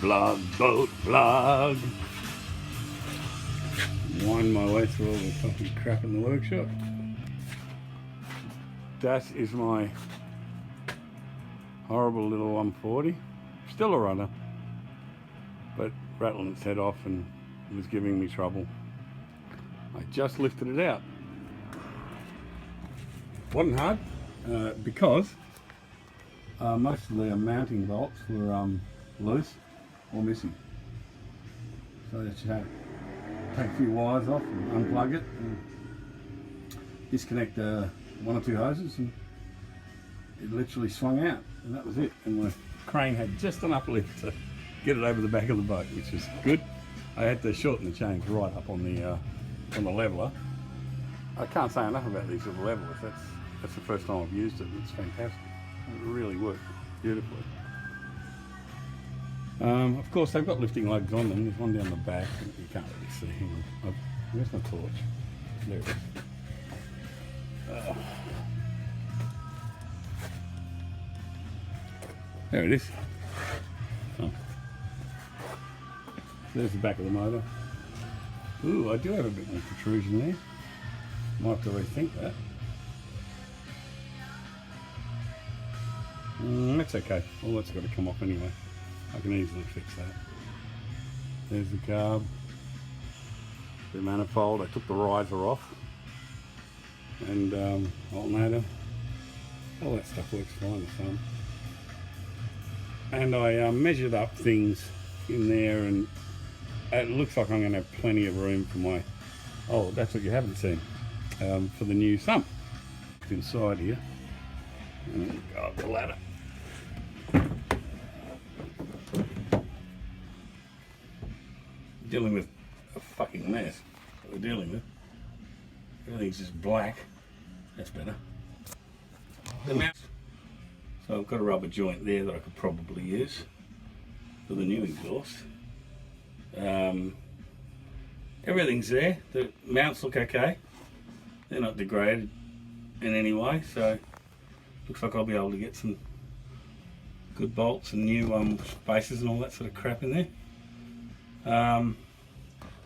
boat plug. Wind my way through all the fucking crap in the workshop. That is my horrible little 140. Still a runner, but rattling its head off and was giving me trouble. I just lifted it out. Wasn't hard because most of the mounting bolts were loose or missing. So I just had to take a few wires off and unplug it and disconnect one or two hoses, and it literally swung out, and that was it. And my crane had just enough lift to get it over the back of the boat, which is good. I had to shorten the chains right up on the leveler. I can't say enough about these little levelers. That's the first time I've used it. It's fantastic. It really worked beautifully. Of course, they've got lifting lugs on them. There's one down the back. You can't really see. Hang on. Where's my torch? There it is. There it is. Oh. There's the back of the motor. Ooh, I do have a bit more protrusion there. Might have to rethink that. That's okay. All that's got to come off anyway. I can easily fix that. There's the carb, the manifold. I took the riser off, and alternator. All that stuff works fine with some. And I measured up things in there, and it looks like I'm going to have plenty of room for my. Oh, that's what you haven't seen, for the new sump. Inside here, and go up the ladder. Dealing with a fucking mess that we're dealing with. Everything's just black. That's better. So I've got a rubber joint there that I could probably use for the new exhaust. Everything's there. The mounts look okay. They're not degraded in any way, so looks like I'll be able to get some good bolts and new spaces and all that sort of crap in there.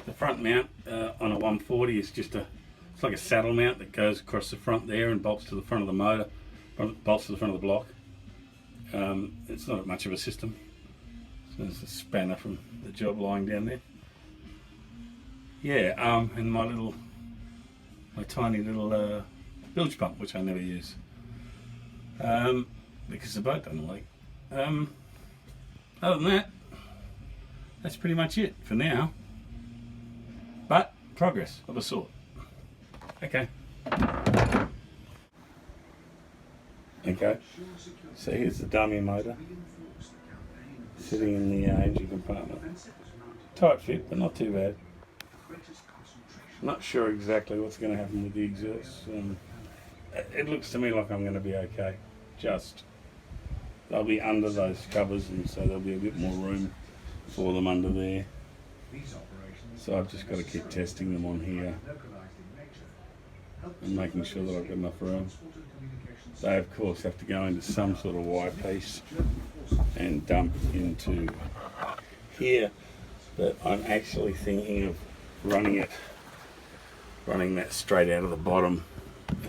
The front mount on a 140 is just it's like a saddle mount that goes across the front there and bolts to the front of the motor, bolts to the front of the block. It's not much of a system. So there's a spanner from the job lying down there. Yeah, and my tiny little bilge pump, which I never use because the boat doesn't leak. Other than that, that's pretty much it for now. But progress of a sort. Okay. Okay. So here's the dummy motor sitting in the engine compartment. Tight fit, but not too bad. Not sure exactly what's going to happen with the exhaust. It looks to me like I'm going to be okay. Just they'll be under those covers, and so there'll be a bit more room for them under there. So I've just got to keep testing them on here and making sure that I've got enough room. They of course have to go into some sort of wire piece and dump into here, but I'm actually thinking of running that straight out of the bottom.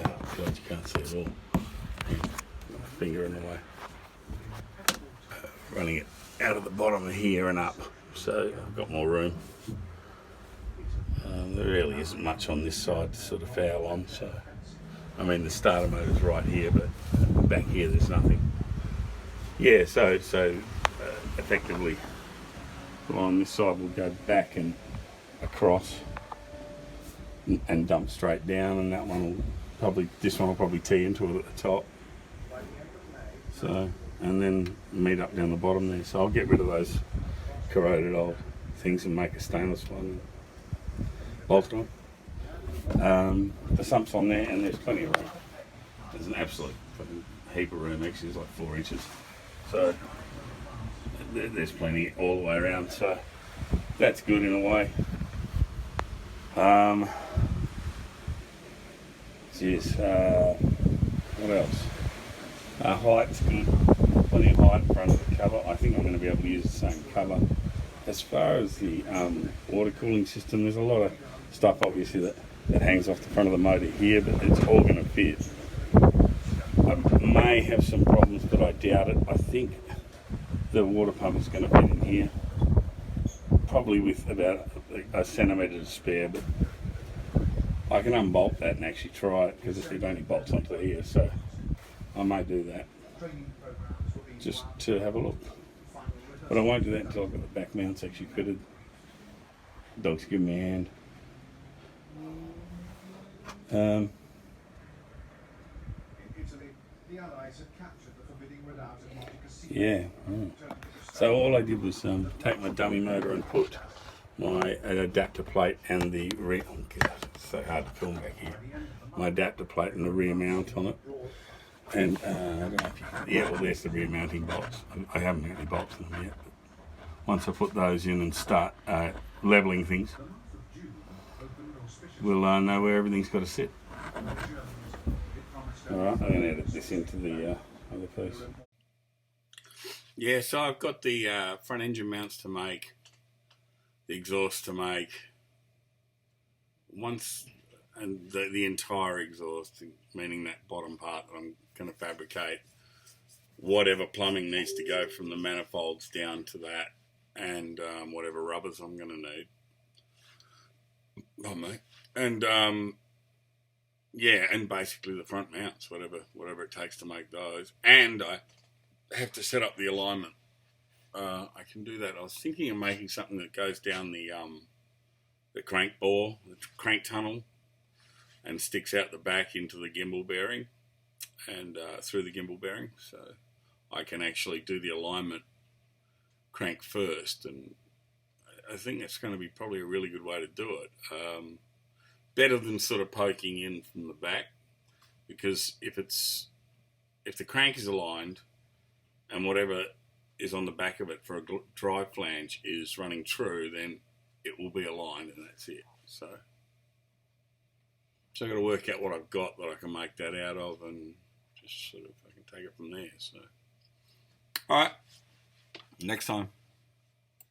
Oh God, you can't see it all. My finger in the way. Running it out of the bottom of here and up, so I've got more room. There really isn't much on this side to sort of foul on, so I mean the starter motor's right here, but back here there's nothing. Yeah, so effectively on this side we'll go back and across and dump straight down, and that one will probably tee into it at the top. So, and then meet up down the bottom there. So I'll get rid of those corroded old things and make a stainless one. Bolt on. The sump's on there, and there's plenty of room. There's an absolute fucking heap of room. Actually, it's like 4 inches. So there's plenty all the way around. So that's good in a way. Yes. What else? Height's good. Plenty of height in front of the car. cover. I think I'm going to be able to use the same cover. As far as the water cooling system, there's a lot of stuff obviously that hangs off the front of the motor here, but it's all going to fit. I may have some problems, but I doubt it. I think the water pump is going to fit in here, probably with about a centimetre to spare, but I can unbolt that and actually try it because it only bolts onto here, so I may do that just to have a look. But I won't do that until I've got the back mounts actually fitted. Dog's giving me a hand. Yeah. So all I did was take my dummy motor and put my adapter plate and the rear. Oh God, it's so hard to film back here. My adapter plate and the rear mount on it. And I don't know if you can, yeah, well, there's the rear mounting bolts. I haven't got any bolts in them yet. But once I put those in and start leveling things, we'll know where everything's got to sit. Alright, I'm going to edit this into the other piece. Yeah, so I've got the front engine mounts to make, the exhaust to make, and the entire exhaust, meaning that bottom part that I'm going to fabricate. Whatever plumbing needs to go from the manifolds down to that, and whatever rubbers I'm going to need. Oh, mate. And yeah, and basically the front mounts, whatever it takes to make those. And I have to set up the alignment. I can do that. I was thinking of making something that goes down the crank bore, the crank tunnel, and sticks out the back into the gimbal bearing and through the gimbal bearing, so I can actually do the alignment crank first. And I think that's going to be probably a really good way to do it. Better than sort of poking in from the back, because if the crank is aligned and whatever is on the back of it for a drive flange is running true, then it will be aligned and that's it. So I've got to work out what I've got that I can make that out of, and just sort of I can take it from there. So, all right, next time.